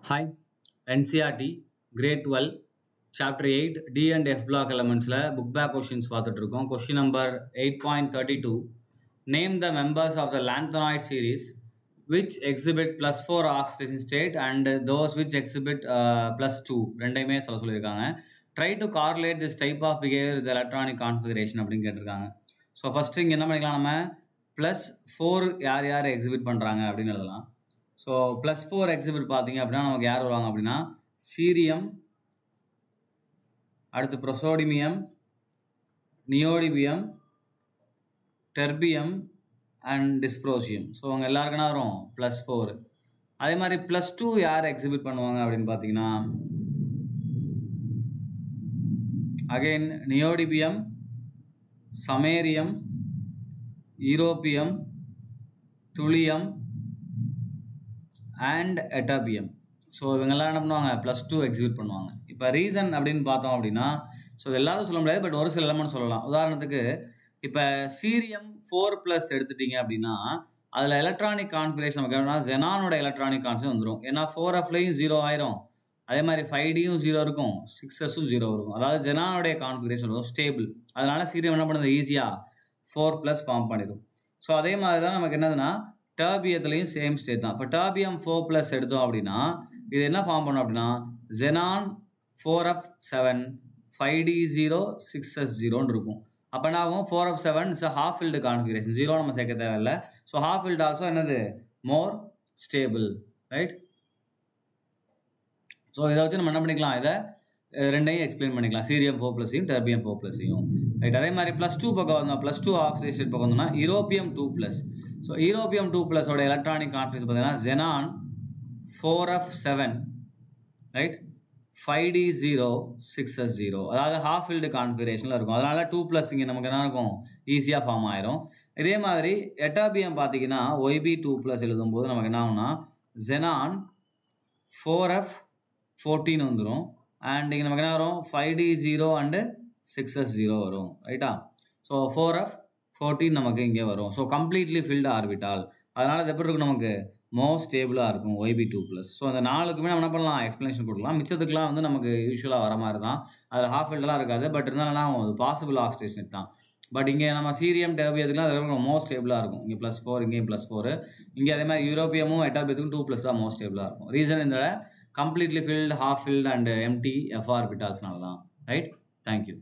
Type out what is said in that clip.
Hi, NCRT, Grade 12, Chapter 8, D and F block elements book back questions பார்த்துட்டு இருக்கோம். Question number 8.32. Name the members of the lanthanoid series which exhibit plus 4 oxidation state and those which exhibit plus 2. ரெண்டையுமே சொல்லியிருக்காங்க. Try to correlate this type of behavior with the electronic configuration அப்படின்னு கேட்டிருக்காங்க. So first இங்கே என்ன பண்ணிக்கலாம், நம்ம plus 4 யார் யார் எக்ஸிபிட் பண்ணுறாங்க அப்படின்னு எழுதலாம். ஸோ ப்ளஸ் 4 எக்ஸிபிட் பார்த்தீங்க அப்படின்னா நமக்கு யார் வருவாங்க அப்படின்னா சீரியம், அடுத்து ப்ரொசோடிமியம், நியோடிபியம், டெர்பியம் அண்ட் டிஸ்ப்ரோசியம். ஸோ அவங்க எல்லாருக்குன்னா வரும் ப்ளஸ் 4. அதே மாதிரி ப்ளஸ் 2 யார் எக்ஸிபிட் பண்ணுவாங்க அப்படின்னு பார்த்தீங்கன்னா again neodymium, samarium, europium, thulium and ytterbium. So இவங்கெல்லாம் என்ன பண்ணுவாங்க, ப்ளஸ் 2 எக்ஸிக்யூட் பண்ணுவாங்க. இப்போ ரீசன் அப்படின்னு பார்த்தோம் அப்படின்னா, ஸோ இது எல்லாரும் சொல்ல முடியாது, பட் ஒரு சில எலமெண்ட் சொல்லலாம். உதாரணத்துக்கு இப்போ சீரியம் 4+ எடுத்துட்டீங்க அப்படின்னா அதில் எலக்ட்ரானிக் கான்ஃபிகரேஷன் நமக்கு என்னன்னா ஜெனானோட எலக்ட்ரானிக் கான்ஃபிகரேஷன் வந்துடும். ஏன்னா 4Fலையும் 0 ஆயிரும், அதே மாதிரி 5Dயும் 0 இருக்கும், 6Sம் 0 இருக்கும். அதாவது ஜெனானோடைய கான்ஃபிகரேஷன் வரும் ஸ்டேபிள். அதனால சீரியம் என்ன பண்ணுது, ஈஸியாக 4+ ஃபார்ம் பண்ணிடும். ஸோ அதே மாதிரி தான் நமக்கு என்னதுன்னா டர்பியத்துலையும் சேம் ஸ்டேட் தான். இப்போ டர்பியம் 4+ எடுத்தோம் அப்படின்னா இது என்ன ஃபார்ம் பண்ணும் அப்படின்னா ஜெனான் 4F7 5D0 6S0ன்னு இருக்கும். அப்போ என்ன ஆகும், 4F7 is half field configuration, 0 நம்ம சேர்க்க தேவையில்லை. ஸோ ஹாஃப் ஃபில்டு ஆல்சோ என்னது மோர் ஸ்டேபிள், ரைட்? ஸோ இதை வச்சு நம்ம என்ன பண்ணிக்கலாம், இதை ரெண்டையும் எக்ஸ்பிளைன் பண்ணிக்கலாம், சீரியம் 4+யும் டர்பியம் 4+யும், ரைட்? அதே மாதிரி +2 பக்கம் வந்தோம், +2 ஆக்சிடேஷன் பக்கம் வந்தோம்னா யூரோப்பியம் 2+. ஸோ யூரோப்பியம் 2+ஓட எலக்ட்ரானிக் கான்ஃபிகரேஷன் பார்த்தீங்கன்னா xenon 4F7 right 5D0 6S0, அதாவது ஹாஃப் ஃபில்டு கான்ஃபிகரேஷனில் இருக்கும். அதனால 2+ இங்கே நமக்கு என்ன இருக்கும், ஈஸியாக ஃபார்ம் ஆயிரும். இதே மாதிரி எட்டாபியம் பார்த்தீங்கன்னா YB2+ எழுதும்போது நமக்கு என்ன ஆகும்னா ஜெனான் 4F14 வந்துடும். அண்ட் இங்கே நமக்கு என்ன வரும் 5D0 அண்டு 6S0 வரும், ரைட்டா? ஸோ 4F14 நமக்கு இங்கே வரும். So completely field orbital. அதனால் இது எப்படி இருக்கும், நமக்கு மோர் ஸ்டேபிளாக இருக்கும் YB2+. ஸோ அந்த 4க்குமே நம்ம என்ன பண்ணலாம், எக்ஸ்ப்ளனேஷன் கொடுக்கலாம். மிச்சத்துக்குலாம் வந்து நமக்கு யூஸ்வலாக வர மாதிரி தான், அதில் ஹாஃப் ஃபில்டெலாம் இருக்காது. பட் இருந்தாலும் அது பாசிபிள் ஆக்சிடேஷன் தான். பட் இங்கே நம்ம சீரியம் டர்பியத்துக்குலாம் அதில் மோர் ஸ்டேபிளாக இருக்கும். இங்கே +4, இங்கேயும் +4. இங்கே அதே மாதிரி யூரோப்பியமும் எட்டாபியத்துக்கும் 2+ தான் மோர் ஸ்டேபிளாக இருக்கும். ரீசன் இந்த completely filled, half filled and empty F ஆர்பிட்டால்ஸ்னால தான், ரைட்? தேங்க்யூ.